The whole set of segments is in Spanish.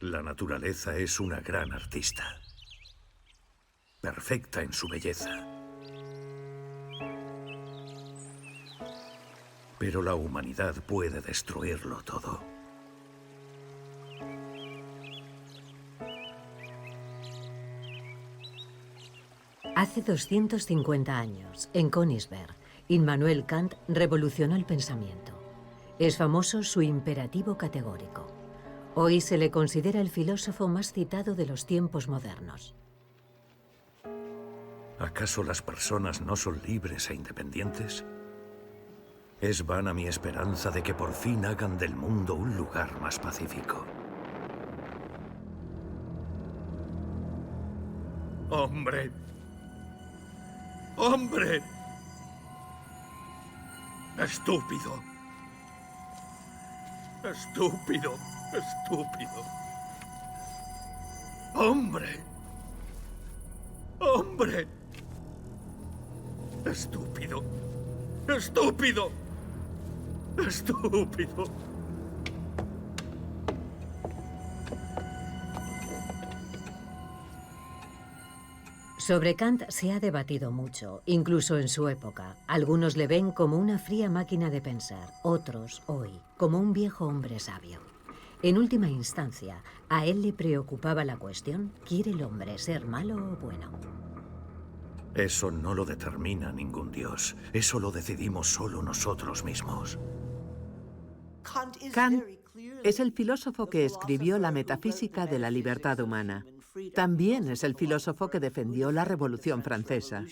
La naturaleza es una gran artista, perfecta en su belleza. Pero la humanidad puede destruirlo todo. Hace 250 años, en Königsberg, Immanuel Kant revolucionó el pensamiento. Es famoso su imperativo categórico. Hoy se le considera el filósofo más citado de los tiempos modernos. ¿Acaso las personas no son libres e independientes? Es vana mi esperanza de que por fin hagan del mundo un lugar más pacífico. ¡Hombre! ¡Hombre! ¡Estúpido! ¡Estúpido! ¡Estúpido! ¡Hombre! ¡Hombre! ¡Estúpido! ¡Estúpido! ¡Estúpido! Sobre Kant se ha debatido mucho, incluso en su época. Algunos le ven como una fría máquina de pensar, otros, hoy, como un viejo hombre sabio. En última instancia, a él le preocupaba la cuestión: ¿quiere el hombre ser malo o bueno? Eso no lo determina ningún dios. Eso lo decidimos solo nosotros mismos. Kant es el filósofo que escribió la metafísica de la libertad humana. También es el filósofo que defendió la Revolución Francesa.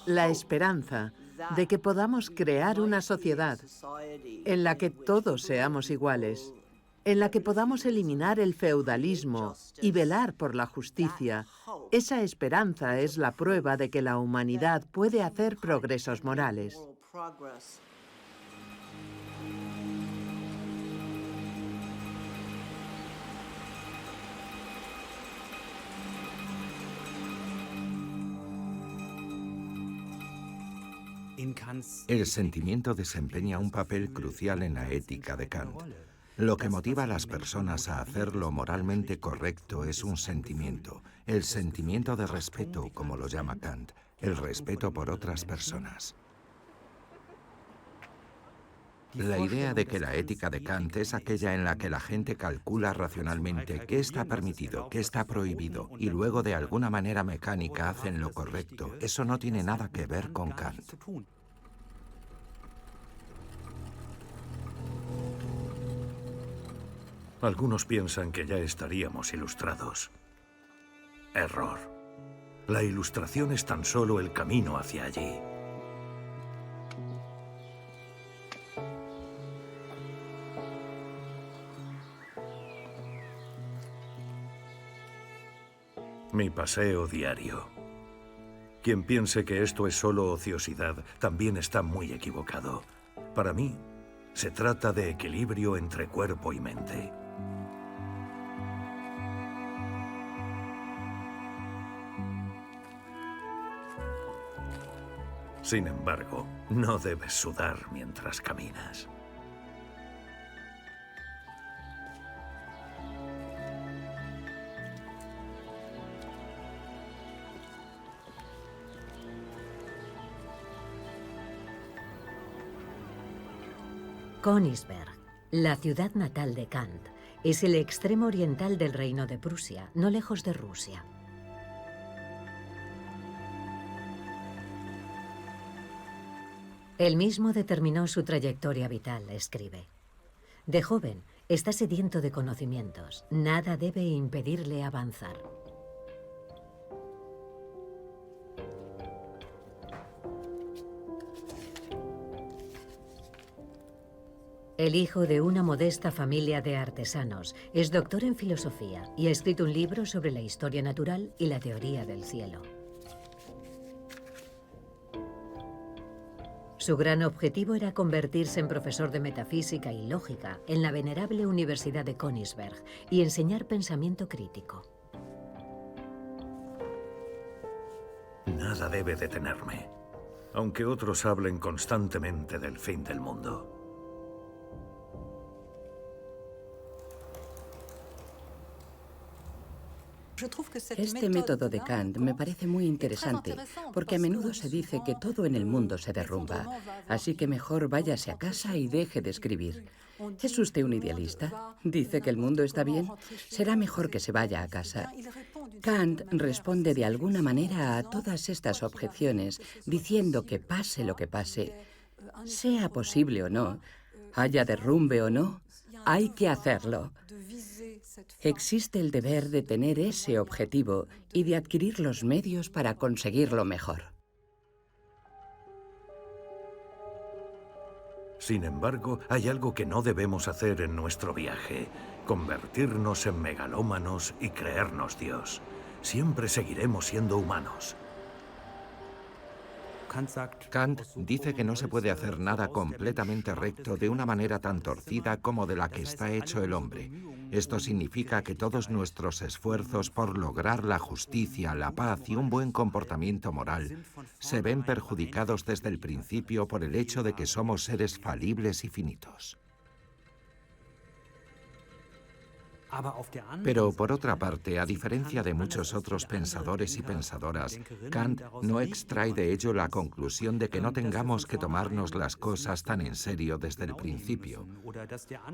La esperanza de que podamos crear una sociedad en la que todos seamos iguales, en la que podamos eliminar el feudalismo y velar por la justicia, esa esperanza es la prueba de que la humanidad puede hacer progresos morales. El sentimiento desempeña un papel crucial en la ética de Kant. Lo que motiva a las personas a hacer lo moralmente correcto es un sentimiento, el sentimiento de respeto, como lo llama Kant, el respeto por otras personas. La idea de que la ética de Kant es aquella en la que la gente calcula racionalmente qué está permitido, qué está prohibido, y luego de alguna manera mecánica hacen lo correcto, eso no tiene nada que ver con Kant. Algunos piensan que ya estaríamos ilustrados. Error. La ilustración es tan solo el camino hacia allí. Mi paseo diario. Quien piense que esto es solo ociosidad, también está muy equivocado. Para mí, se trata de equilibrio entre cuerpo y mente. Sin embargo, no debes sudar mientras caminas. Königsberg, la ciudad natal de Kant, es el extremo oriental del Reino de Prusia, no lejos de Rusia. Él mismo determinó su trayectoria vital, escribe. De joven, está sediento de conocimientos. Nada debe impedirle avanzar. El hijo de una modesta familia de artesanos, es doctor en filosofía y ha escrito un libro sobre la historia natural y la teoría del cielo. Su gran objetivo era convertirse en profesor de metafísica y lógica en la venerable Universidad de Königsberg y enseñar pensamiento crítico. Nada debe detenerme, aunque otros hablen constantemente del fin del mundo. Este método de Kant me parece muy interesante, porque a menudo se dice que todo en el mundo se derrumba, así que mejor váyase a casa y deje de escribir. ¿Es usted un idealista? ¿Dice que el mundo está bien? Será mejor que se vaya a casa. Kant responde de alguna manera a todas estas objeciones, diciendo que pase lo que pase, sea posible o no, haya derrumbe o no, hay que hacerlo. Existe el deber de tener ese objetivo y de adquirir los medios para conseguirlo mejor. Sin embargo, hay algo que no debemos hacer en nuestro viaje: convertirnos en megalómanos y creernos Dios. Siempre seguiremos siendo humanos. Kant dice que no se puede hacer nada completamente recto de una manera tan torcida como de la que está hecho el hombre. Esto significa que todos nuestros esfuerzos por lograr la justicia, la paz y un buen comportamiento moral se ven perjudicados desde el principio por el hecho de que somos seres falibles y finitos. Pero por otra parte, a diferencia de muchos otros pensadores y pensadoras, Kant no extrae de ello la conclusión de que no tengamos que tomarnos las cosas tan en serio desde el principio,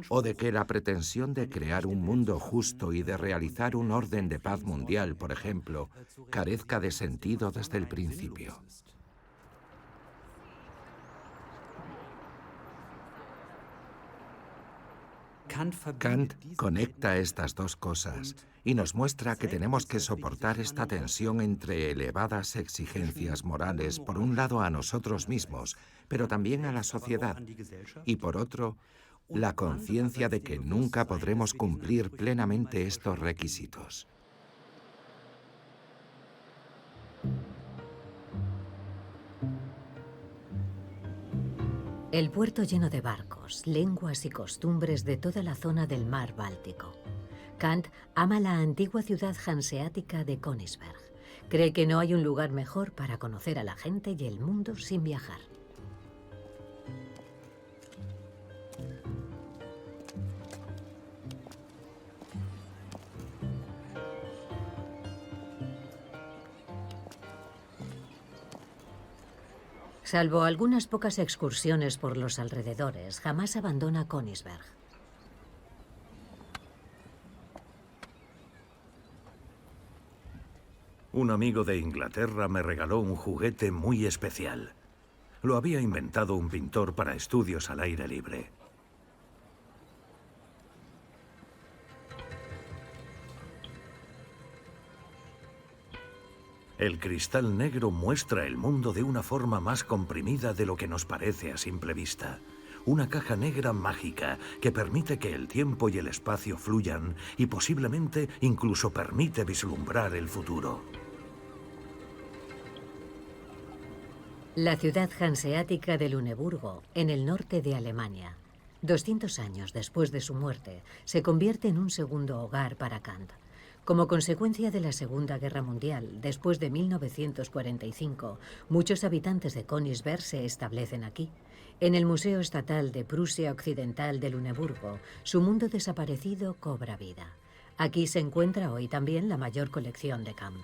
o de que la pretensión de crear un mundo justo y de realizar un orden de paz mundial, por ejemplo, carezca de sentido desde el principio. Kant conecta estas dos cosas y nos muestra que tenemos que soportar esta tensión entre elevadas exigencias morales, por un lado a nosotros mismos, pero también a la sociedad, y por otro, la conciencia de que nunca podremos cumplir plenamente estos requisitos. El puerto lleno de barcos, lenguas y costumbres de toda la zona del mar Báltico. Kant ama la antigua ciudad hanseática de Königsberg. Cree que no hay un lugar mejor para conocer a la gente y el mundo sin viajar. Salvo algunas pocas excursiones por los alrededores, jamás abandona Königsberg. Un amigo de Inglaterra me regaló un juguete muy especial. Lo había inventado un pintor para estudios al aire libre. El cristal negro muestra el mundo de una forma más comprimida de lo que nos parece a simple vista. Una caja negra mágica que permite que el tiempo y el espacio fluyan y posiblemente incluso permite vislumbrar el futuro. La ciudad hanseática de Luneburgo, en el norte de Alemania, 200 años después de su muerte, se convierte en un segundo hogar para Kant. Como consecuencia de la Segunda Guerra Mundial, después de 1945, muchos habitantes de Königsberg se establecen aquí. En el Museo Estatal de Prusia Occidental de Luneburgo, su mundo desaparecido cobra vida. Aquí se encuentra hoy también la mayor colección de Kant.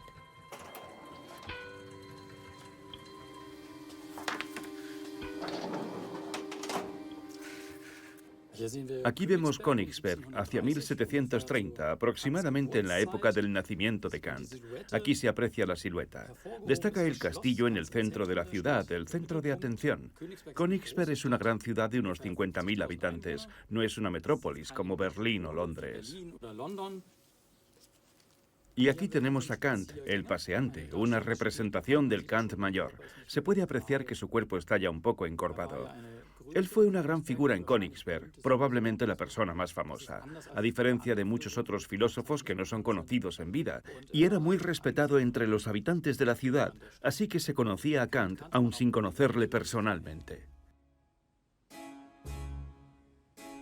Aquí vemos Königsberg, hacia 1730, aproximadamente en la época del nacimiento de Kant. Aquí se aprecia la silueta. Destaca el castillo en el centro de la ciudad, el centro de atención. Königsberg es una gran ciudad de unos 50.000 habitantes. No es una metrópolis como Berlín o Londres. Y aquí tenemos a Kant, el paseante, una representación del Kant mayor. Se puede apreciar que su cuerpo está ya un poco encorvado. Él fue una gran figura en Königsberg, probablemente la persona más famosa, a diferencia de muchos otros filósofos que no son conocidos en vida, y era muy respetado entre los habitantes de la ciudad, así que se conocía a Kant aun sin conocerle personalmente.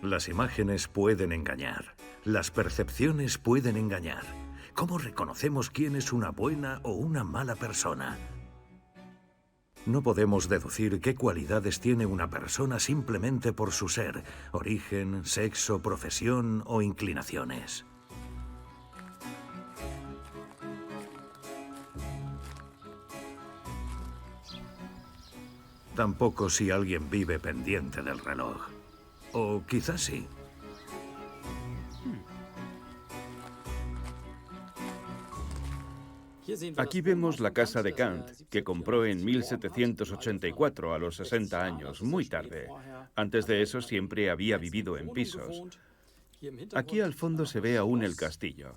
Las imágenes pueden engañar, las percepciones pueden engañar. ¿Cómo reconocemos quién es una buena o una mala persona? No podemos deducir qué cualidades tiene una persona simplemente por su ser, origen, sexo, profesión o inclinaciones. Tampoco si alguien vive pendiente del reloj. O quizás sí. Aquí vemos la casa de Kant, que compró en 1784, a los 60 años, muy tarde. Antes de eso siempre había vivido en pisos. Aquí al fondo se ve aún el castillo.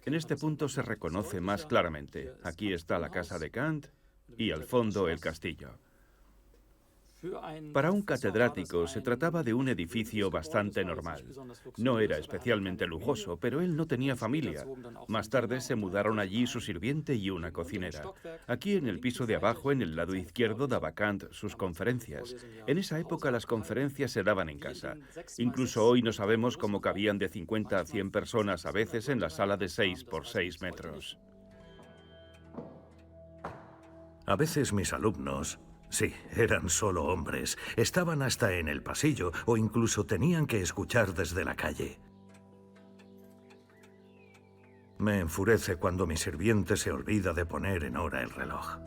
En este punto se reconoce más claramente. Aquí está la casa de Kant y al fondo el castillo. Para un catedrático se trataba de un edificio bastante normal. No era especialmente lujoso, pero él no tenía familia. Más tarde se mudaron allí su sirviente y una cocinera. Aquí en el piso de abajo, en el lado izquierdo, daba Kant sus conferencias. En esa época las conferencias se daban en casa. Incluso hoy no sabemos cómo cabían de 50 a 100 personas a veces en la sala de 6 por 6 metros. A veces mis alumnos, sí, eran solo hombres, estaban hasta en el pasillo o incluso tenían que escuchar desde la calle. Me enfurece cuando mi sirviente se olvida de poner en hora el reloj.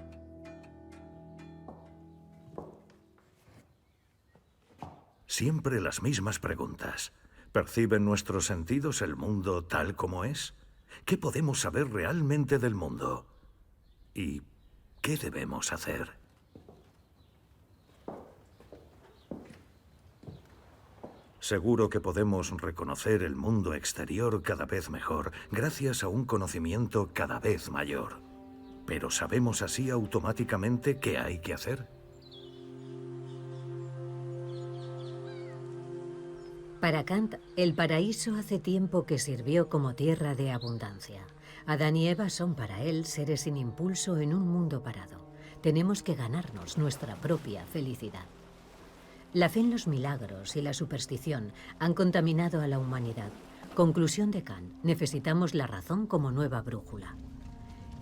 Siempre las mismas preguntas. ¿Perciben nuestros sentidos el mundo tal como es? ¿Qué podemos saber realmente del mundo? ¿Y qué debemos hacer? Seguro que podemos reconocer el mundo exterior cada vez mejor, gracias a un conocimiento cada vez mayor. ¿Pero sabemos así automáticamente qué hay que hacer? Para Kant, el paraíso hace tiempo que sirvió como tierra de abundancia. Adán y Eva son para él seres sin impulso en un mundo parado. Tenemos que ganarnos nuestra propia felicidad. La fe en los milagros y la superstición han contaminado a la humanidad. Conclusión de Kant: necesitamos la razón como nueva brújula.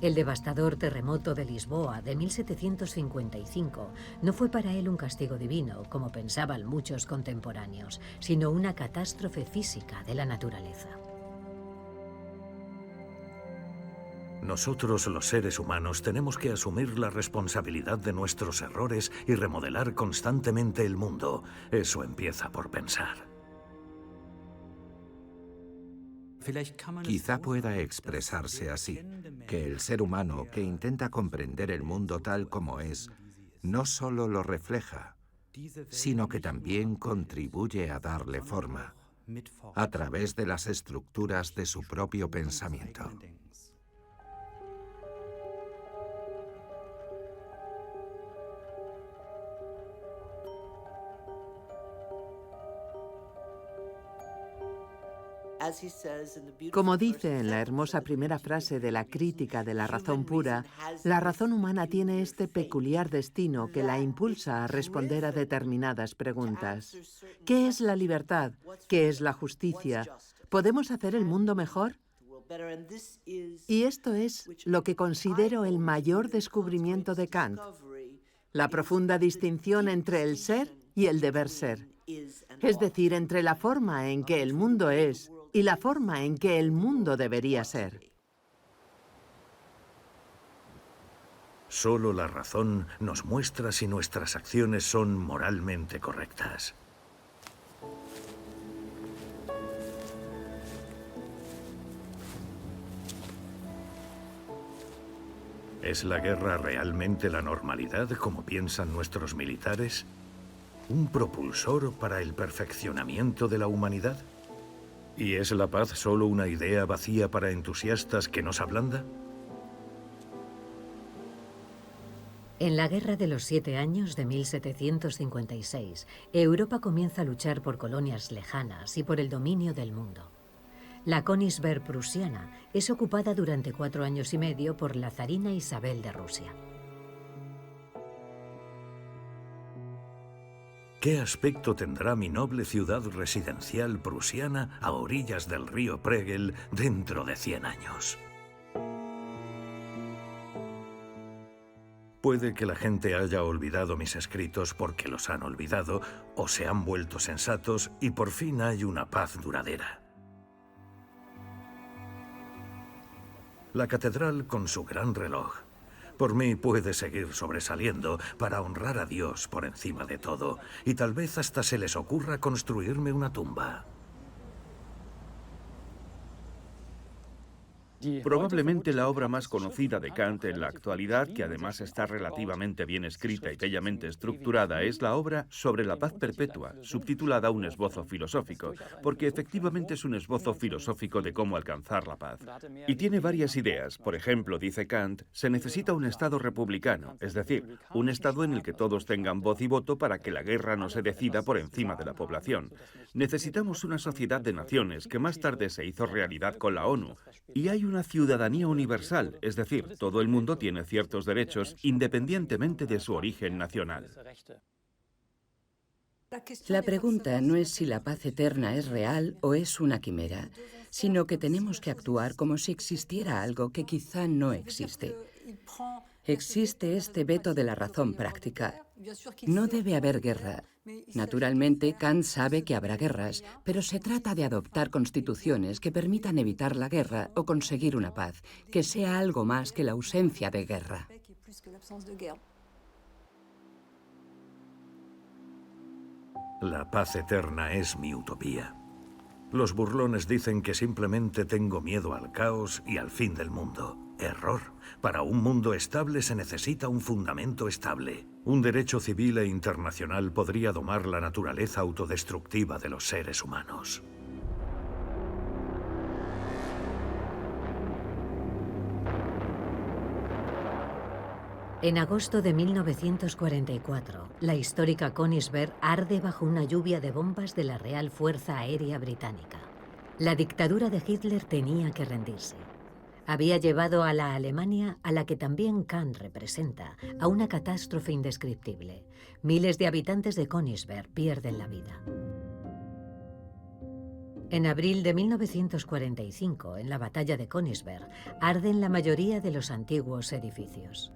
El devastador terremoto de Lisboa de 1755 no fue para él un castigo divino, como pensaban muchos contemporáneos, sino una catástrofe física de la naturaleza. Nosotros, los seres humanos, tenemos que asumir la responsabilidad de nuestros errores y remodelar constantemente el mundo. Eso empieza por pensar. Quizá pueda expresarse así, que el ser humano que intenta comprender el mundo tal como es, no solo lo refleja, sino que también contribuye a darle forma, a través de las estructuras de su propio pensamiento. Como dice en la hermosa primera frase de la Crítica de la razón pura, la razón humana tiene este peculiar destino que la impulsa a responder a determinadas preguntas. ¿Qué es la libertad? ¿Qué es la justicia? ¿Podemos hacer el mundo mejor? Y esto es lo que considero el mayor descubrimiento de Kant, la profunda distinción entre el ser y el deber ser, es decir, entre la forma en que el mundo es y la forma en que el mundo debería ser. Solo la razón nos muestra si nuestras acciones son moralmente correctas. ¿Es la guerra realmente la normalidad, como piensan nuestros militares? ¿Un propulsor para el perfeccionamiento de la humanidad? ¿Y es la paz solo una idea vacía para entusiastas que nos ablanda? En la Guerra de los 7 Años de 1756, Europa comienza a luchar por colonias lejanas y por el dominio del mundo. La Königsberg prusiana es ocupada durante 4 años y medio por la zarina Isabel de Rusia. ¿Qué aspecto tendrá mi noble ciudad residencial prusiana a orillas del río Pregel dentro de 100 años? Puede que la gente haya olvidado mis escritos porque los han olvidado o se han vuelto sensatos y por fin hay una paz duradera. La catedral con su gran reloj. Por mí puede seguir sobresaliendo para honrar a Dios por encima de todo, y tal vez hasta se les ocurra construirme una tumba. Probablemente la obra más conocida de Kant en la actualidad, que además está relativamente bien escrita y bellamente estructurada, es la obra Sobre la paz perpetua, subtitulada Un esbozo filosófico, porque efectivamente es un esbozo filosófico de cómo alcanzar la paz. Y tiene varias ideas. Por ejemplo, dice Kant, se necesita un Estado republicano, es decir, un Estado en el que todos tengan voz y voto para que la guerra no se decida por encima de la población. Necesitamos una sociedad de naciones, que más tarde se hizo realidad con la ONU, y hay una ciudadanía universal, es decir, todo el mundo tiene ciertos derechos independientemente de su origen nacional. La pregunta no es si la paz eterna es real o es una quimera, sino que tenemos que actuar como si existiera algo que quizá no existe. Existe este veto de la razón práctica. No debe haber guerra. Naturalmente, Kant sabe que habrá guerras, pero se trata de adoptar constituciones que permitan evitar la guerra o conseguir una paz, que sea algo más que la ausencia de guerra. La paz eterna es mi utopía. Los burlones dicen que simplemente tengo miedo al caos y al fin del mundo. Error. Para un mundo estable se necesita un fundamento estable. Un derecho civil e internacional podría domar la naturaleza autodestructiva de los seres humanos. En agosto de 1944, la histórica Königsberg arde bajo una lluvia de bombas de la Real Fuerza Aérea Británica. La dictadura de Hitler tenía que rendirse. Había llevado a la Alemania, a la que también Kant representa, a una catástrofe indescriptible. Miles de habitantes de Königsberg pierden la vida. En abril de 1945, en la batalla de Königsberg, arden la mayoría de los antiguos edificios.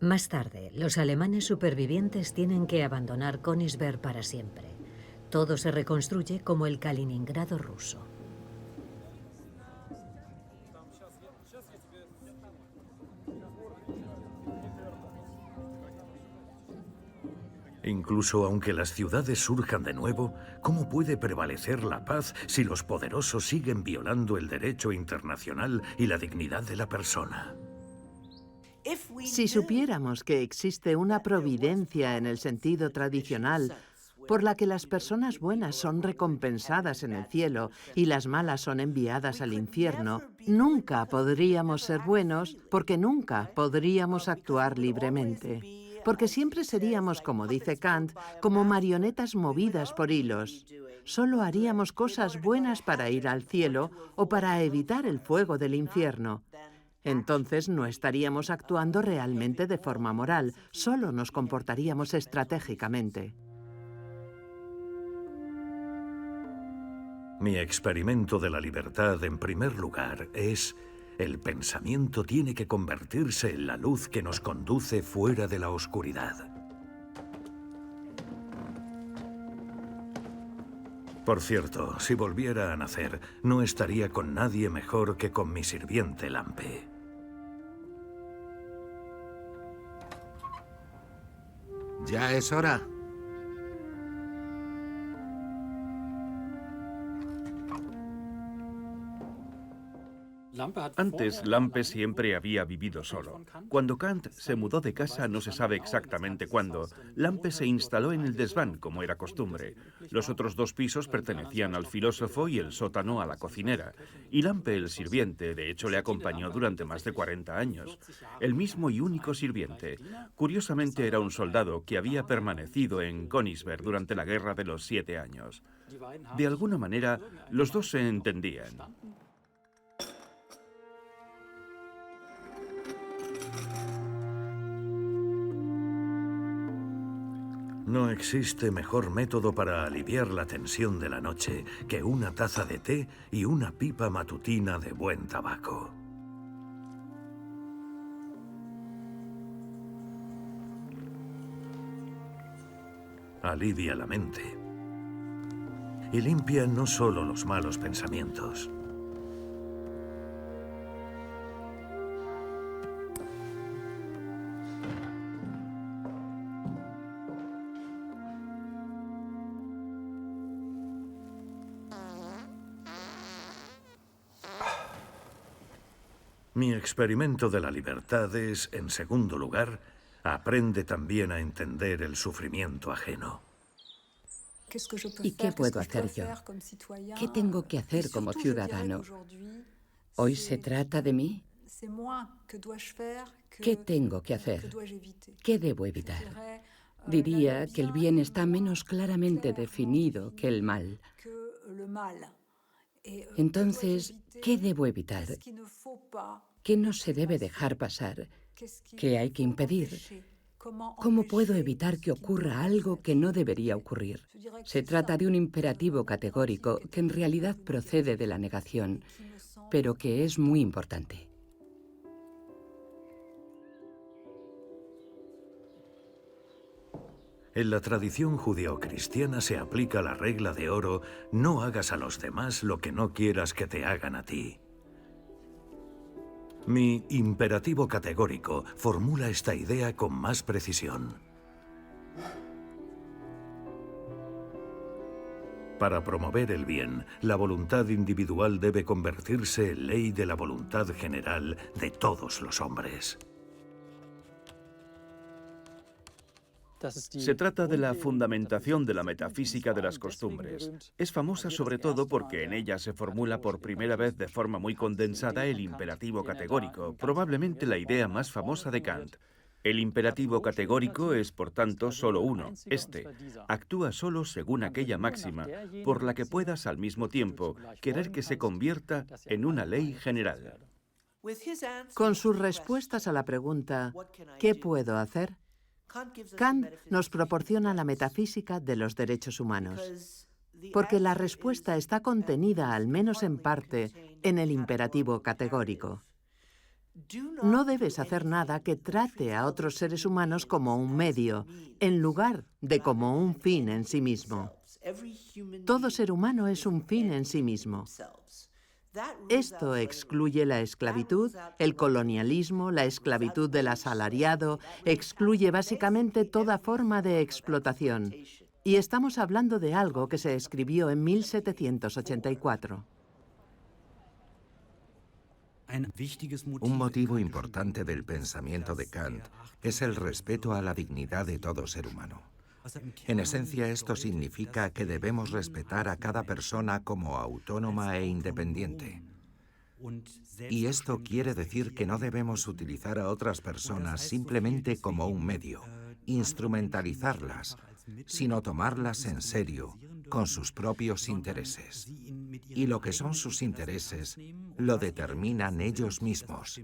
Más tarde, los alemanes supervivientes tienen que abandonar Königsberg para siempre. Todo se reconstruye como el Kaliningrado ruso. Incluso aunque las ciudades surjan de nuevo, ¿cómo puede prevalecer la paz si los poderosos siguen violando el derecho internacional y la dignidad de la persona? Si supiéramos que existe una providencia en el sentido tradicional, por la que las personas buenas son recompensadas en el cielo y las malas son enviadas al infierno, nunca podríamos ser buenos porque nunca podríamos actuar libremente. Porque siempre seríamos, como dice Kant, como marionetas movidas por hilos. Solo haríamos cosas buenas para ir al cielo o para evitar el fuego del infierno. Entonces no estaríamos actuando realmente de forma moral, solo nos comportaríamos estratégicamente. Mi experimento de la libertad, en primer lugar, es: el pensamiento tiene que convertirse en la luz que nos conduce fuera de la oscuridad. Por cierto, si volviera a nacer, no estaría con nadie mejor que con mi sirviente Lampe. Ya es hora. Antes, Lampe siempre había vivido solo. Cuando Kant se mudó de casa, no se sabe exactamente cuándo, Lampe se instaló en el desván, como era costumbre. Los otros dos pisos pertenecían al filósofo y el sótano a la cocinera. Y Lampe, el sirviente, de hecho le acompañó durante más de 40 años. El mismo y único sirviente. Curiosamente era un soldado que había permanecido en Königsberg durante la Guerra de los 7 años. De alguna manera, los dos se entendían. No existe mejor método para aliviar la tensión de la noche que una taza de té y una pipa matutina de buen tabaco. Alivia la mente y limpia no solo los malos pensamientos. Mi experimento de la libertad es, en segundo lugar, aprende también a entender el sufrimiento ajeno. ¿Y qué puedo hacer yo? ¿Qué tengo que hacer como ciudadano? ¿Hoy se trata de mí? ¿Qué tengo que hacer? ¿Qué debo evitar? Diría que el bien está menos claramente definido que el mal. Entonces, ¿qué debo evitar? ¿Qué no se debe dejar pasar? ¿Qué hay que impedir? ¿Cómo puedo evitar que ocurra algo que no debería ocurrir? Se trata de un imperativo categórico que en realidad procede de la negación, pero que es muy importante. En la tradición judeocristiana se aplica la regla de oro: no hagas a los demás lo que no quieras que te hagan a ti. Mi imperativo categórico formula esta idea con más precisión. Para promover el bien, la voluntad individual debe convertirse en ley de la voluntad general de todos los hombres. Se trata de la fundamentación de la metafísica de las costumbres. Es famosa sobre todo porque en ella se formula por primera vez de forma muy condensada el imperativo categórico, probablemente la idea más famosa de Kant. El imperativo categórico es, por tanto, solo uno, este. Actúa solo según aquella máxima, por la que puedas al mismo tiempo querer que se convierta en una ley general. Con sus respuestas a la pregunta ¿qué puedo hacer?, Kant nos proporciona la metafísica de los derechos humanos, porque la respuesta está contenida, al menos en parte, en el imperativo categórico. No debes hacer nada que trate a otros seres humanos como un medio, en lugar de como un fin en sí mismo. Todo ser humano es un fin en sí mismo. Esto excluye la esclavitud, el colonialismo, la esclavitud del asalariado, excluye básicamente toda forma de explotación. Y estamos hablando de algo que se escribió en 1784. Un motivo importante del pensamiento de Kant es el respeto a la dignidad de todo ser humano. En esencia, esto significa que debemos respetar a cada persona como autónoma e independiente. Y esto quiere decir que no debemos utilizar a otras personas simplemente como un medio, instrumentalizarlas, sino tomarlas en serio, con sus propios intereses. Y lo que son sus intereses lo determinan ellos mismos,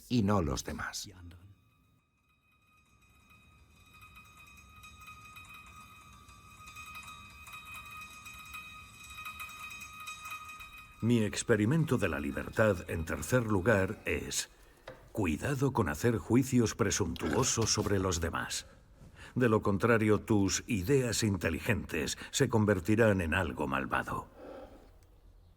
y no los demás. Mi experimento de la libertad, en tercer lugar, es: cuidado con hacer juicios presuntuosos sobre los demás. De lo contrario, tus ideas inteligentes se convertirán en algo malvado.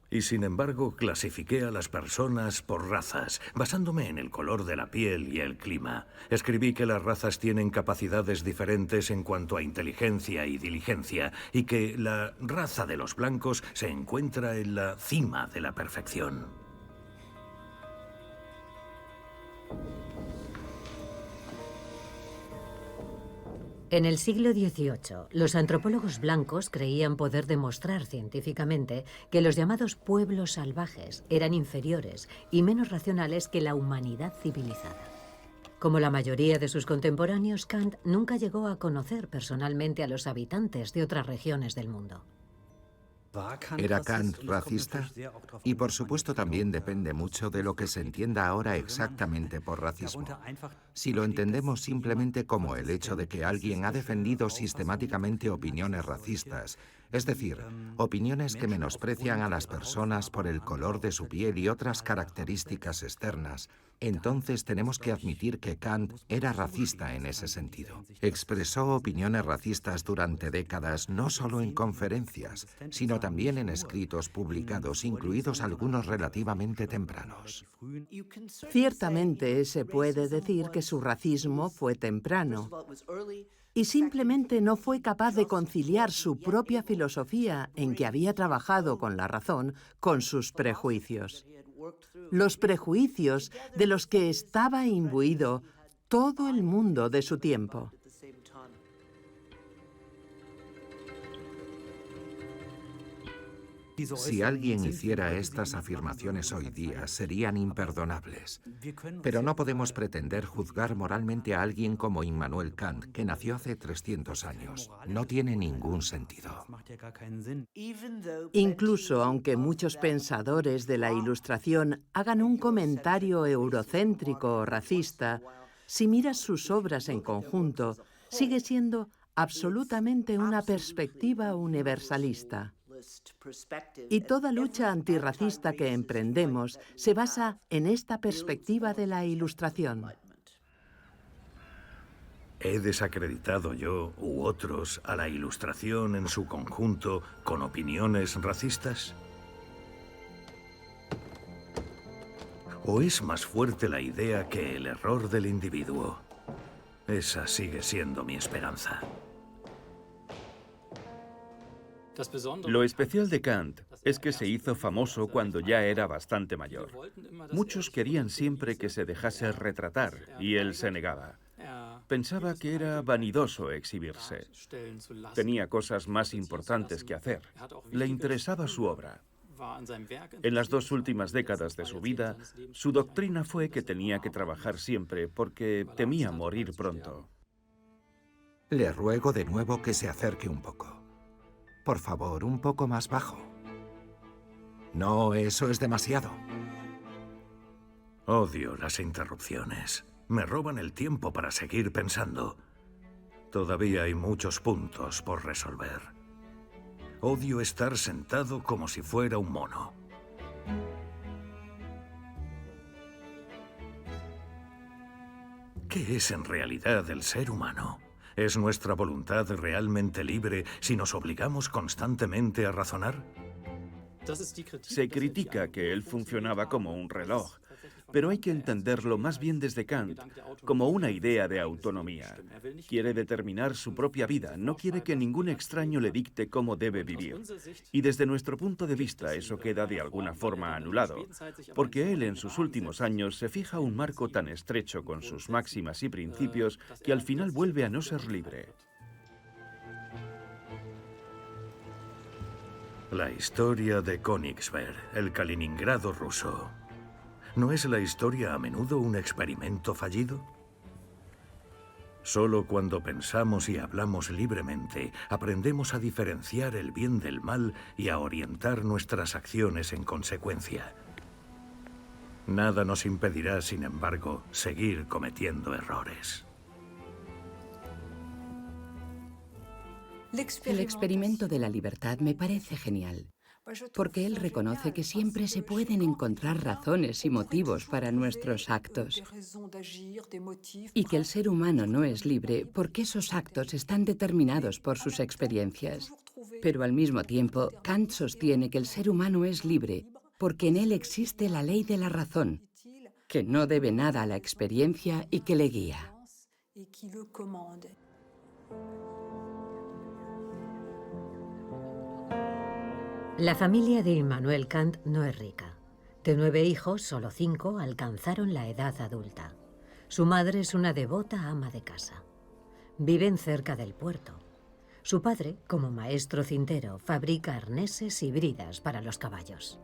Y sin embargo, clasifiqué a las personas por razas, basándome en el color de la piel y el clima. Escribí que las razas tienen capacidades diferentes en cuanto a inteligencia y diligencia, y que la raza de los blancos se encuentra en la cima de la perfección. En el siglo XVIII, los antropólogos blancos creían poder demostrar científicamente que los llamados pueblos salvajes eran inferiores y menos racionales que la humanidad civilizada. Como la mayoría de sus contemporáneos, Kant nunca llegó a conocer personalmente a los habitantes de otras regiones del mundo. ¿Era Kant racista? Y por supuesto también depende mucho de lo que se entienda ahora exactamente por racismo. Si lo entendemos simplemente como el hecho de que alguien ha defendido sistemáticamente opiniones racistas, es decir, opiniones que menosprecian a las personas por el color de su piel y otras características externas, entonces tenemos que admitir que Kant era racista en ese sentido. Expresó opiniones racistas durante décadas, no solo en conferencias, sino también en escritos publicados, incluidos algunos relativamente tempranos. Ciertamente se puede decir que su racismo fue temprano y simplemente no fue capaz de conciliar su propia filosofía, en que había trabajado con la razón, con sus prejuicios. los prejuicios de los que estaba imbuido todo el mundo de su tiempo. Si alguien hiciera estas afirmaciones hoy día, serían imperdonables. Pero no podemos pretender juzgar moralmente a alguien como Immanuel Kant, que nació hace 300 años. No tiene ningún sentido. Incluso aunque muchos pensadores de la Ilustración hagan un comentario eurocéntrico o racista, si miras sus obras en conjunto, sigue siendo absolutamente una perspectiva universalista. Y toda lucha antirracista que emprendemos se basa en esta perspectiva de la Ilustración. ¿He desacreditado yo u otros a la Ilustración en su conjunto con opiniones racistas? ¿O es más fuerte la idea que el error del individuo? Esa sigue siendo mi esperanza. Lo especial de Kant es que se hizo famoso cuando ya era bastante mayor. Muchos querían siempre que se dejase retratar y él se negaba. Pensaba que era vanidoso exhibirse. Tenía cosas más importantes que hacer. Le interesaba su obra. En las 2 últimas décadas de su vida, su doctrina fue que tenía que trabajar siempre porque temía morir pronto. Le ruego de nuevo que se acerque un poco. Por favor, un poco más bajo. No, eso es demasiado. Odio las interrupciones. Me roban el tiempo para seguir pensando. Todavía hay muchos puntos por resolver. Odio estar sentado como si fuera un mono. ¿Qué es en realidad el ser humano? ¿Es nuestra voluntad realmente libre si nos obligamos constantemente a razonar? Se critica que él funcionaba como un reloj, pero hay que entenderlo más bien desde Kant, como una idea de autonomía. Quiere determinar su propia vida, no quiere que ningún extraño le dicte cómo debe vivir. Y desde nuestro punto de vista eso queda de alguna forma anulado, porque él en sus últimos años se fija un marco tan estrecho con sus máximas y principios que al final vuelve a no ser libre. La historia de Königsberg, el Kaliningrado ruso. ¿No es la historia a menudo un experimento fallido? Solo cuando pensamos y hablamos libremente, aprendemos a diferenciar el bien del mal y a orientar nuestras acciones en consecuencia. Nada nos impedirá, sin embargo, seguir cometiendo errores. El experimento de la libertad me parece genial, porque él reconoce que siempre se pueden encontrar razones y motivos para nuestros actos, y que el ser humano no es libre porque esos actos están determinados por sus experiencias. Pero al mismo tiempo, Kant sostiene que el ser humano es libre porque en él existe la ley de la razón, que no debe nada a la experiencia y que le guía. La familia de Immanuel Kant no es rica. De 9 hijos, solo 5 alcanzaron la edad adulta. Su madre es una devota ama de casa. Viven cerca del puerto. Su padre, como maestro cintero, fabrica arneses y bridas para los caballos.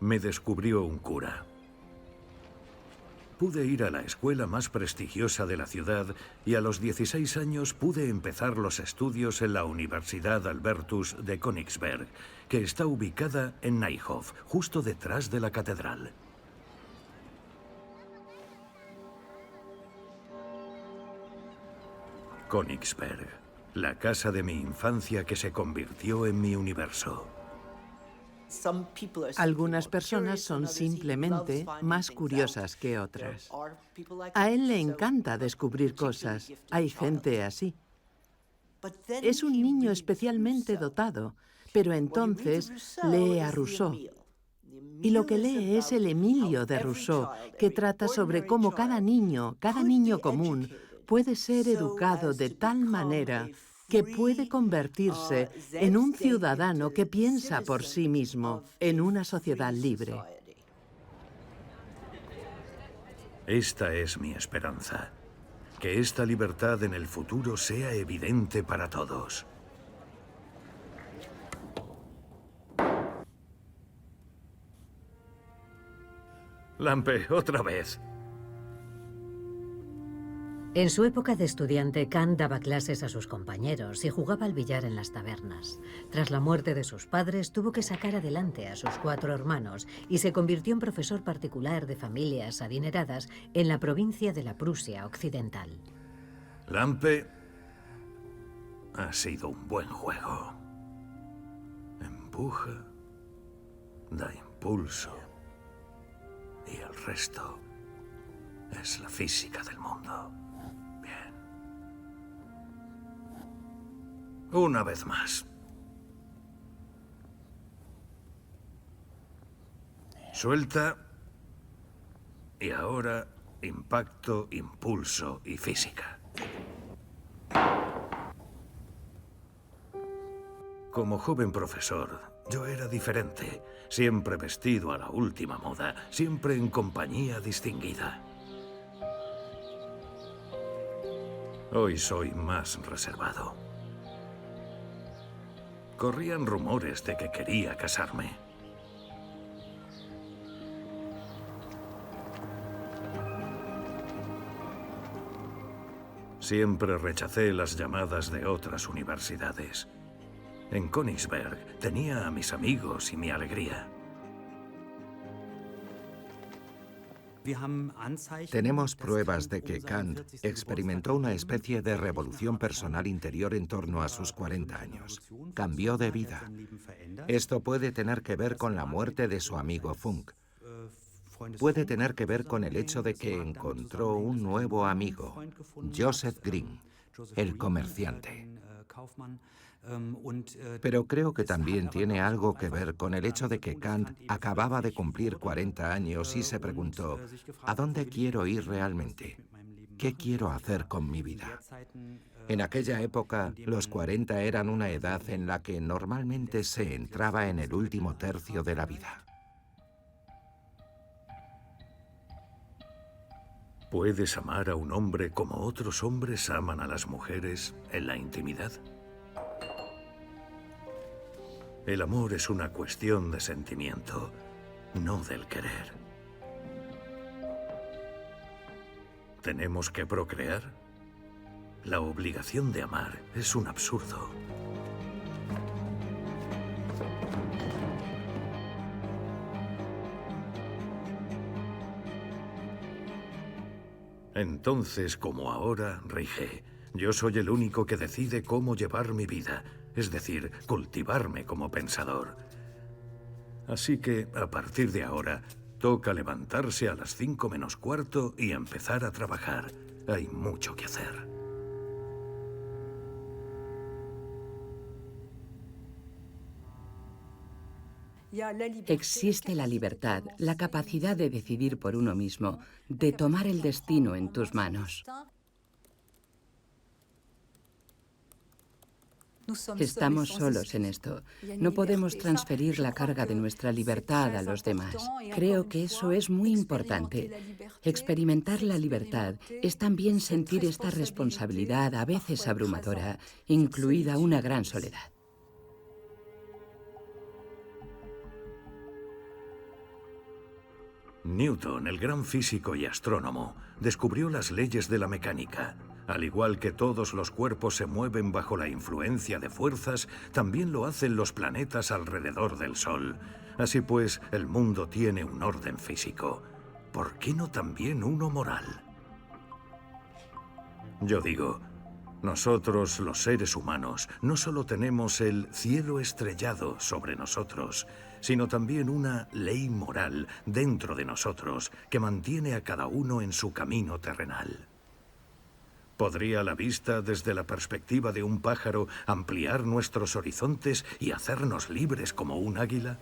Me descubrió un cura. Pude ir a la escuela más prestigiosa de la ciudad y a los 16 años pude empezar los estudios en la Universidad Albertus de Königsberg, que está ubicada en Neuhof, justo detrás de la catedral. Königsberg, la casa de mi infancia que se convirtió en mi universo. Algunas personas son simplemente más curiosas que otras. A él le encanta descubrir cosas. Hay gente así. Es un niño especialmente dotado, pero entonces lee a Rousseau. Y lo que lee es el Emilio de Rousseau, que trata sobre cómo cada niño común, puede ser educado de tal manera que puede convertirse en un ciudadano que piensa por sí mismo en una sociedad libre. Esta es mi esperanza. Que esta libertad en el futuro sea evidente para todos. Lampe, otra vez. En su época de estudiante, Kant daba clases a sus compañeros y jugaba al billar en las tabernas. Tras la muerte de sus padres, tuvo que sacar adelante a sus 4 hermanos y se convirtió en profesor particular de familias adineradas en la provincia de la Prusia Occidental. Lampe, ha sido un buen juego. Empuja, da impulso y el resto es la física del mundo. Bien. Una vez más. Suelta. Y ahora, impacto, impulso y física. Como joven profesor, yo era diferente. Siempre vestido a la última moda, siempre en compañía distinguida. Hoy soy más reservado. Corrían rumores de que quería casarme. Siempre rechacé las llamadas de otras universidades. En Königsberg tenía a mis amigos y mi alegría. Tenemos pruebas de que Kant experimentó una especie de revolución personal interior en torno a sus 40 años. Cambió de vida. Esto puede tener que ver con la muerte de su amigo Funk. Puede tener que ver con el hecho de que encontró un nuevo amigo, Joseph Green, el comerciante. Pero creo que también tiene algo que ver con el hecho de que Kant acababa de cumplir 40 años y se preguntó, ¿a dónde quiero ir realmente? ¿Qué quiero hacer con mi vida? En aquella época, los 40 eran una edad en la que normalmente se entraba en el último tercio de la vida. ¿Puedes amar a un hombre como otros hombres aman a las mujeres en la intimidad? El amor es una cuestión de sentimiento, no del querer. ¿Tenemos que procrear? La obligación de amar es un absurdo. Entonces, como ahora, rige. Yo soy el único que decide cómo llevar mi vida, es decir, cultivarme como pensador. Así que, a partir de ahora, toca levantarse a las 5 menos cuarto y empezar a trabajar. Hay mucho que hacer. Existe la libertad, la capacidad de decidir por uno mismo, de tomar el destino en tus manos. Estamos solos en esto. No podemos transferir la carga de nuestra libertad a los demás. Creo que eso es muy importante. Experimentar la libertad es también sentir esta responsabilidad a veces abrumadora, incluida una gran soledad. Newton, el gran físico y astrónomo, descubrió las leyes de la mecánica. Al igual que todos los cuerpos se mueven bajo la influencia de fuerzas, también lo hacen los planetas alrededor del Sol. Así pues, el mundo tiene un orden físico. ¿Por qué no también uno moral? Yo digo, nosotros, los seres humanos, no solo tenemos el cielo estrellado sobre nosotros, sino también una ley moral dentro de nosotros que mantiene a cada uno en su camino terrenal. ¿Podría la vista desde la perspectiva de un pájaro ampliar nuestros horizontes y hacernos libres como un águila?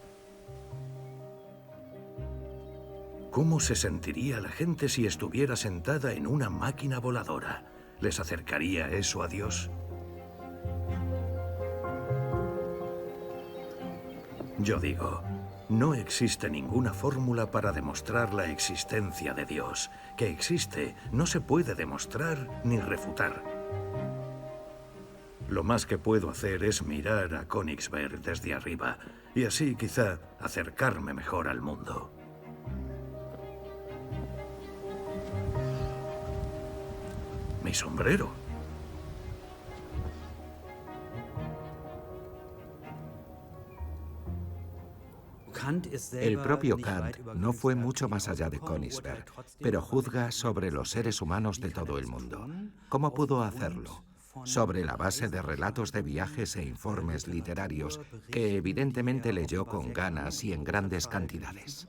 ¿Cómo se sentiría la gente si estuviera sentada en una máquina voladora? ¿Les acercaría eso a Dios? Yo digo, no existe ninguna fórmula para demostrar la existencia de Dios. Que existe no se puede demostrar ni refutar. Lo más que puedo hacer es mirar a Königsberg desde arriba y así quizá acercarme mejor al mundo. Mi sombrero. El propio Kant no fue mucho más allá de Königsberg, pero juzga sobre los seres humanos de todo el mundo. ¿Cómo pudo hacerlo? Sobre la base de relatos de viajes e informes literarios que evidentemente leyó con ganas y en grandes cantidades.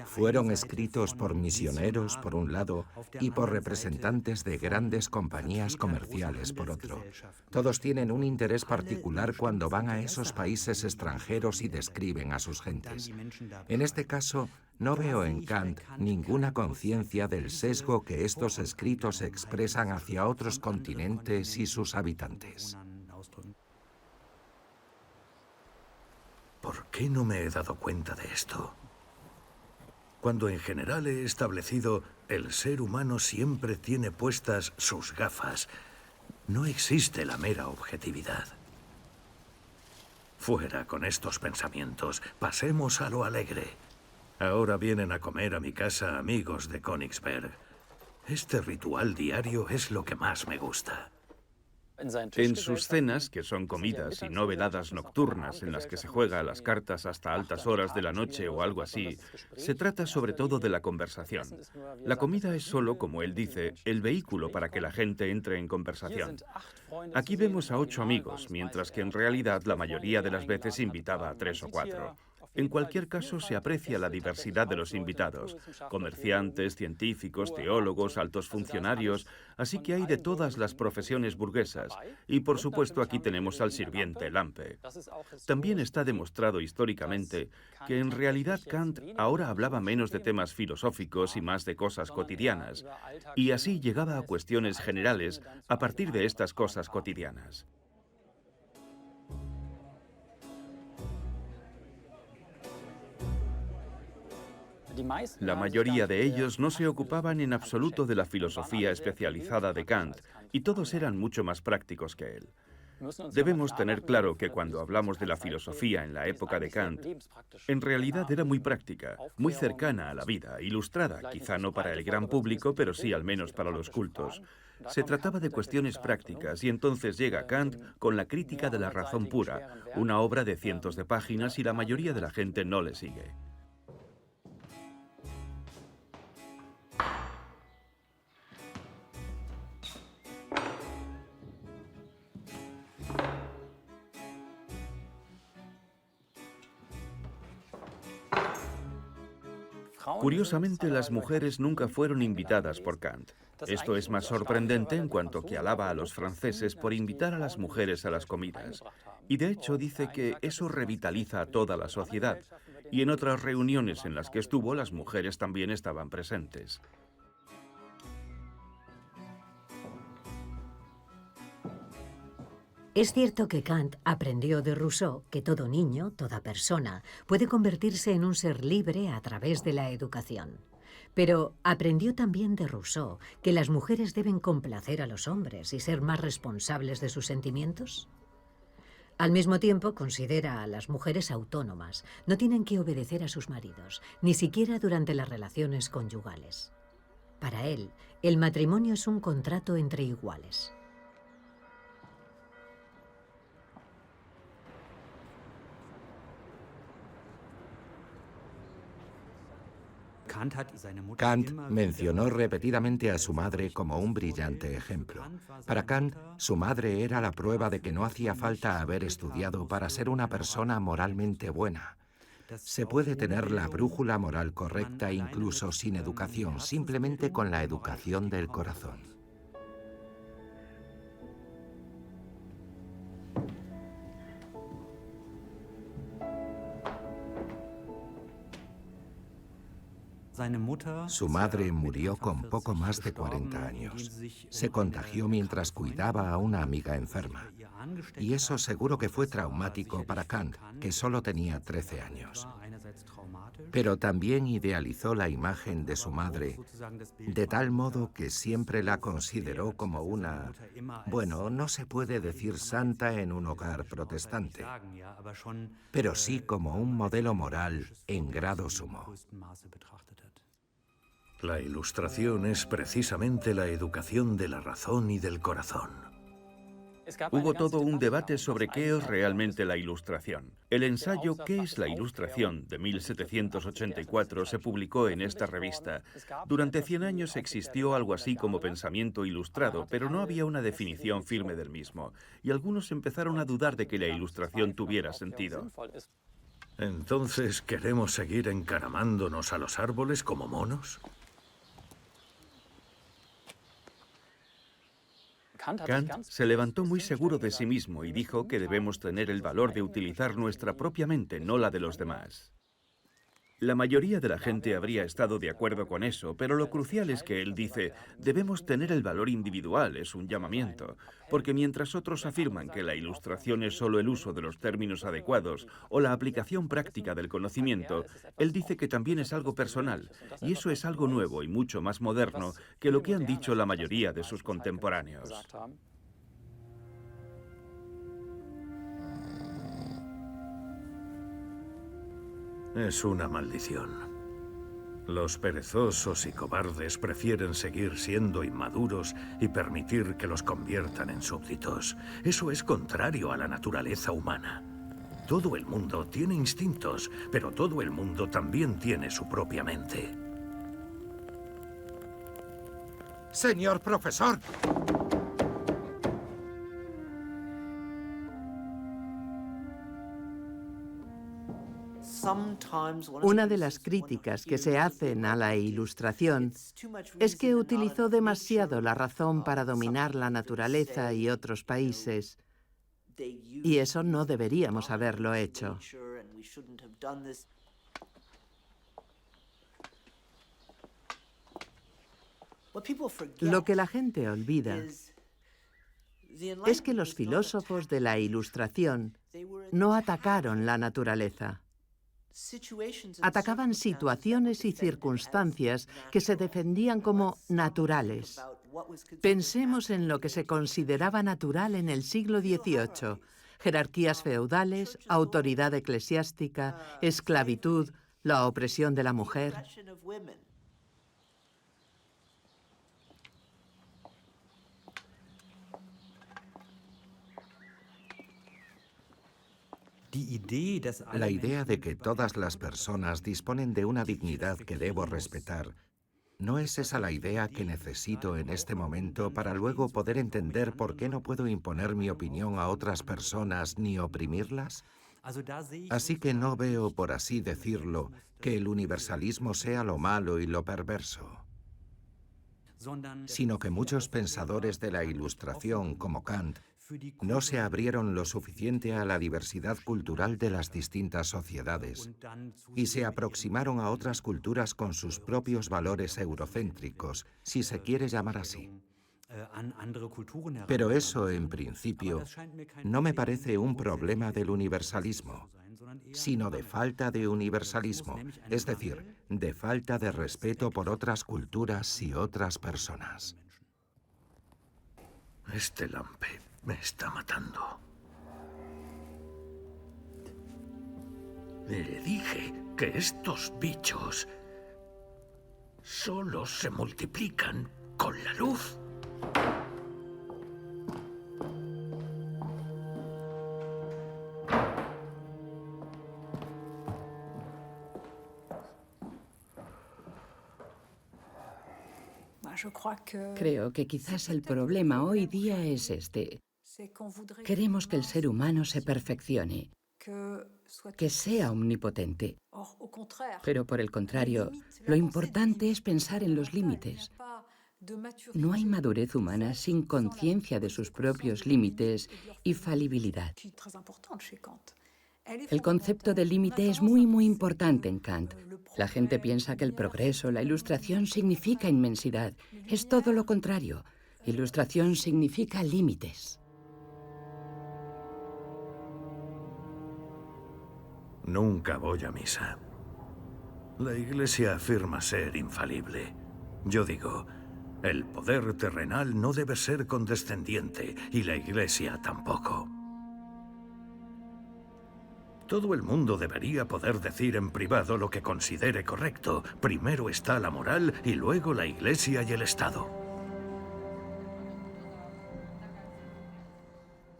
Fueron escritos por misioneros, por un lado, y por representantes de grandes compañías comerciales, por otro. Todos tienen un interés particular cuando van a esos países extranjeros y describen a sus gentes. En este caso, no veo en Kant ninguna conciencia del sesgo que estos escritos expresan hacia otros continentes y sus habitantes. ¿Por qué no me he dado cuenta de esto? Cuando en general he establecido el ser humano siempre tiene puestas sus gafas, no existe la mera objetividad. Fuera con estos pensamientos, pasemos a lo alegre. Ahora vienen a comer a mi casa amigos de Königsberg. Este ritual diario es lo que más me gusta. En sus cenas, que son comidas y no veladas nocturnas en las que se juega a las cartas hasta altas horas de la noche o algo así, se trata sobre todo de la conversación. La comida es solo, como él dice, el vehículo para que la gente entre en conversación. Aquí vemos a 8 amigos, mientras que en realidad la mayoría de las veces invitaba a 3 o 4. En cualquier caso, se aprecia la diversidad de los invitados: comerciantes, científicos, teólogos, altos funcionarios, así que hay de todas las profesiones burguesas. Y por supuesto aquí tenemos al sirviente Lampe. También está demostrado históricamente que en realidad Kant ahora hablaba menos de temas filosóficos y más de cosas cotidianas, y así llegaba a cuestiones generales a partir de estas cosas cotidianas. La mayoría de ellos no se ocupaban en absoluto de la filosofía especializada de Kant, y todos eran mucho más prácticos que él. Debemos tener claro que cuando hablamos de la filosofía en la época de Kant, en realidad era muy práctica, muy cercana a la vida, ilustrada, quizá no para el gran público, pero sí al menos para los cultos. Se trataba de cuestiones prácticas y entonces llega Kant con la Crítica de la razón pura, una obra de cientos de páginas y la mayoría de la gente no le sigue. Curiosamente, las mujeres nunca fueron invitadas por Kant. Esto es más sorprendente en cuanto que alaba a los franceses por invitar a las mujeres a las comidas. Y de hecho dice que eso revitaliza a toda la sociedad. Y en otras reuniones en las que estuvo, las mujeres también estaban presentes. Es cierto que Kant aprendió de Rousseau que todo niño, toda persona, puede convertirse en un ser libre a través de la educación. Pero aprendió también de Rousseau que las mujeres deben complacer a los hombres y ser más responsables de sus sentimientos. Al mismo tiempo, considera a las mujeres autónomas. No tienen que obedecer a sus maridos, ni siquiera durante las relaciones conyugales. Para él, el matrimonio es un contrato entre iguales. Kant mencionó repetidamente a su madre como un brillante ejemplo. Para Kant, su madre era la prueba de que no hacía falta haber estudiado para ser una persona moralmente buena. Se puede tener la brújula moral correcta incluso sin educación, simplemente con la educación del corazón. Su madre murió con poco más de 40 años. Se contagió mientras cuidaba a una amiga enferma. Y eso seguro que fue traumático para Kant, que solo tenía 13 años. Pero también idealizó la imagen de su madre, de tal modo que siempre la consideró como una... Bueno, no se puede decir santa en un hogar protestante, pero sí como un modelo moral en grado sumo. La Ilustración es precisamente la educación de la razón y del corazón. Hubo todo un debate sobre qué es realmente la Ilustración. El ensayo ¿Qué es la Ilustración?, de 1784 se publicó en esta revista. Durante 100 años existió algo así como pensamiento ilustrado, pero no había una definición firme del mismo. Y algunos empezaron a dudar de que la Ilustración tuviera sentido. Entonces, ¿queremos seguir encaramándonos a los árboles como monos? Kant se levantó muy seguro de sí mismo y dijo que debemos tener el valor de utilizar nuestra propia mente, no la de los demás. La mayoría de la gente habría estado de acuerdo con eso, pero lo crucial es que él dice, debemos tener el valor individual, es un llamamiento, porque mientras otros afirman que la ilustración es solo el uso de los términos adecuados o la aplicación práctica del conocimiento, él dice que también es algo personal, y eso es algo nuevo y mucho más moderno que lo que han dicho la mayoría de sus contemporáneos. Es una maldición. Los perezosos y cobardes prefieren seguir siendo inmaduros y permitir que los conviertan en súbditos. Eso es contrario a la naturaleza humana. Todo el mundo tiene instintos, pero todo el mundo también tiene su propia mente. ¡Señor profesor! Una de las críticas que se hacen a la Ilustración es que utilizó demasiado la razón para dominar la naturaleza y otros países, y eso no deberíamos haberlo hecho. Lo que la gente olvida es que los filósofos de la Ilustración no atacaron la naturaleza. Atacaban situaciones y circunstancias que se defendían como naturales. Pensemos en lo que se consideraba natural en el siglo XVIII: jerarquías feudales, autoridad eclesiástica, esclavitud, la opresión de la mujer. La idea de que todas las personas disponen de una dignidad que debo respetar, ¿no es esa la idea que necesito en este momento para luego poder entender por qué no puedo imponer mi opinión a otras personas ni oprimirlas? Así que no veo, por así decirlo, que el universalismo sea lo malo y lo perverso, sino que muchos pensadores de la Ilustración, como Kant, no se abrieron lo suficiente a la diversidad cultural de las distintas sociedades y se aproximaron a otras culturas con sus propios valores eurocéntricos, si se quiere llamar así. Pero eso, en principio, no me parece un problema del universalismo, sino de falta de universalismo, es decir, de falta de respeto por otras culturas y otras personas. Este Lampe me está matando. Le dije que estos bichos solo se multiplican con la luz. Creo que quizás el problema hoy día es este. Queremos que el ser humano se perfeccione, que sea omnipotente. Pero por el contrario, lo importante es pensar en los límites. No hay madurez humana sin conciencia de sus propios límites y falibilidad. El concepto de límite es muy importante en Kant. La gente piensa que el progreso, la ilustración significa inmensidad. Es todo lo contrario. Ilustración significa límites. Nunca voy a misa. La Iglesia afirma ser infalible. Yo digo, el poder terrenal no debe ser condescendiente y la Iglesia tampoco. Todo el mundo debería poder decir en privado lo que considere correcto. Primero está la moral y luego la Iglesia y el Estado.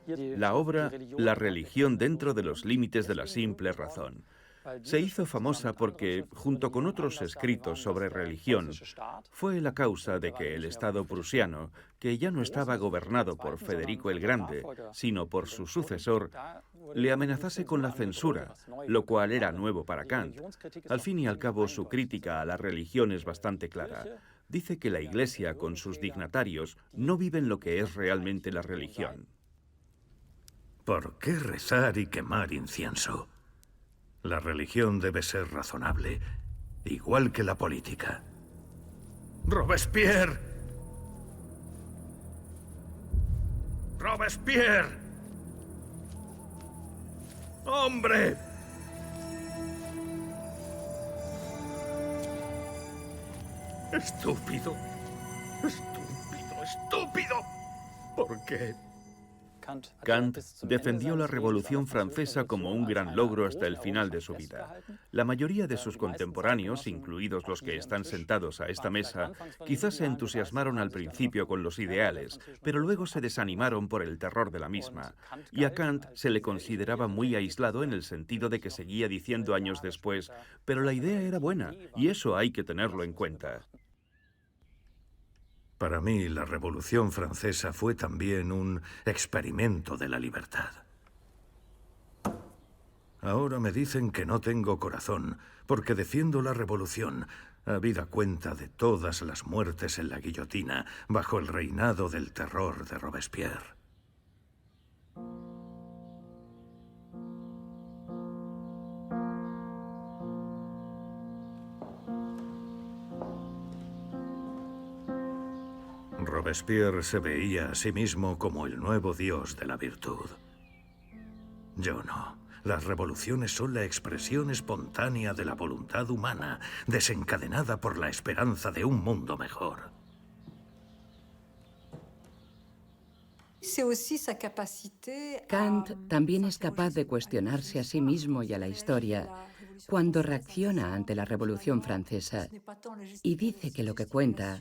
La obra La religión dentro de los límites de la simple razón se hizo famosa porque, junto con otros escritos sobre religión, fue la causa de que el Estado prusiano, que ya no estaba gobernado por Federico el Grande, sino por su sucesor, le amenazase con la censura, lo cual era nuevo para Kant. Al fin y al cabo, su crítica a la religión es bastante clara. Dice que la Iglesia, con sus dignatarios, no viven lo que es realmente la religión. ¿Por qué rezar y quemar incienso? La religión debe ser razonable, igual que la política. ¡Robespierre! ¡Robespierre! ¡Hombre! Estúpido. Estúpido, estúpido. ¿Por qué? Kant defendió la Revolución Francesa como un gran logro hasta el final de su vida. La mayoría de sus contemporáneos, incluidos los que están sentados a esta mesa, quizás se entusiasmaron al principio con los ideales, pero luego se desanimaron por el terror de la misma. Y a Kant se le consideraba muy aislado en el sentido de que seguía diciendo años después, pero la idea era buena, y eso hay que tenerlo en cuenta. Para mí, la Revolución Francesa fue también un experimento de la libertad. Ahora me dicen que no tengo corazón, porque defiendo la revolución, habida cuenta de todas las muertes en la guillotina bajo el reinado del terror de Robespierre. Robespierre se veía a sí mismo como el nuevo dios de la virtud. Yo no. Las revoluciones son la expresión espontánea de la voluntad humana, desencadenada por la esperanza de un mundo mejor. Kant también es capaz de cuestionarse a sí mismo y a la historia cuando reacciona ante la Revolución Francesa y dice que lo que cuenta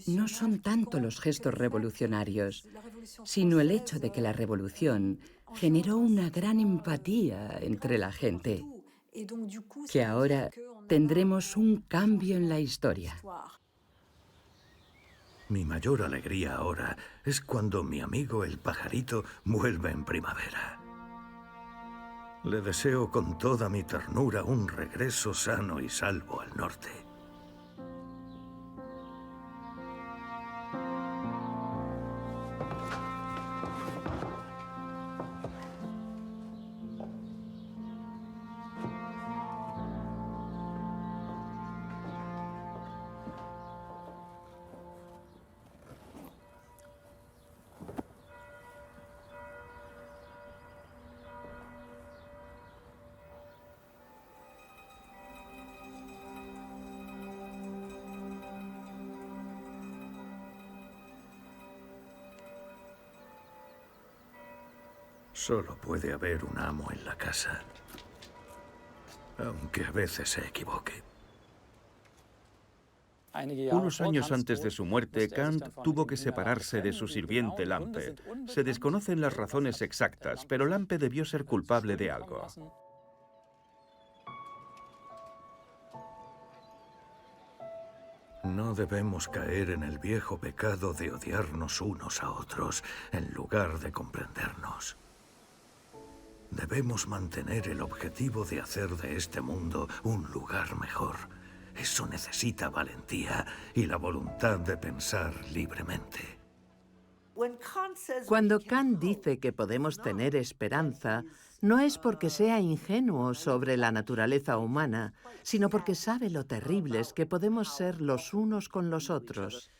no son tanto los gestos revolucionarios, sino el hecho de que la revolución generó una gran empatía entre la gente, que ahora tendremos un cambio en la historia. Mi mayor alegría ahora es cuando mi amigo el pajarito vuelve en primavera. Le deseo con toda mi ternura un regreso sano y salvo al norte. Solo puede haber un amo en la casa, aunque a veces se equivoque. Unos años antes de su muerte, Kant tuvo que separarse de su sirviente Lampe. Se desconocen las razones exactas, pero Lampe debió ser culpable de algo. No debemos caer en el viejo pecado de odiarnos unos a otros en lugar de comprendernos. Debemos mantener el objetivo de hacer de este mundo un lugar mejor. Eso necesita valentía y la voluntad de pensar libremente. Cuando Kant dice que podemos tener esperanza, No es porque sea ingenuo sobre la naturaleza humana, sino porque sabe lo terribles que podemos ser los unos con los otros.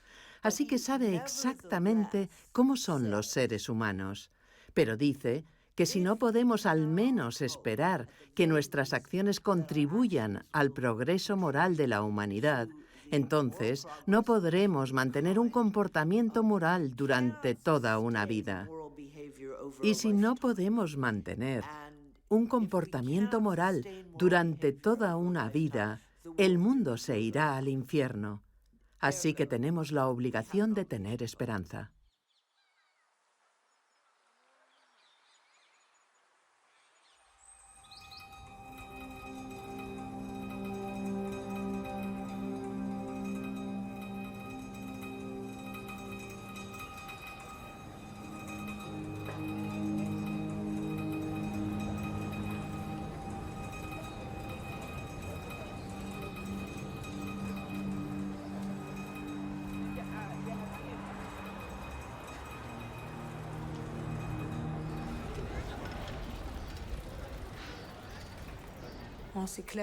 Así que sabe exactamente cómo son los seres humanos. Pero dice que si no podemos al menos esperar que nuestras acciones contribuyan al progreso moral de la humanidad, entonces no podremos mantener un comportamiento moral durante toda una vida. Y si no podemos mantener un comportamiento moral durante toda una vida, el mundo se irá al infierno. Así que tenemos la obligación de tener esperanza.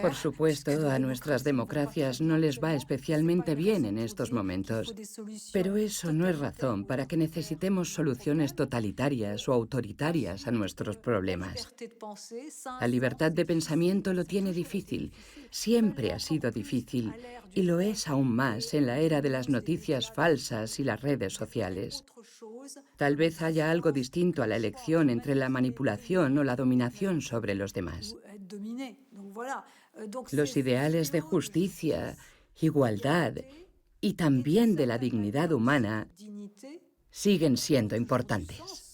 Por supuesto, a nuestras democracias no les va especialmente bien en estos momentos, pero eso no es razón para que necesitemos soluciones totalitarias o autoritarias a nuestros problemas. La libertad de pensamiento lo tiene difícil, siempre ha sido difícil, y lo es aún más en la era de las noticias falsas y las redes sociales. Tal vez haya algo distinto a la elección entre la manipulación o la dominación sobre los demás. Los ideales de justicia, igualdad y también de la dignidad humana siguen siendo importantes.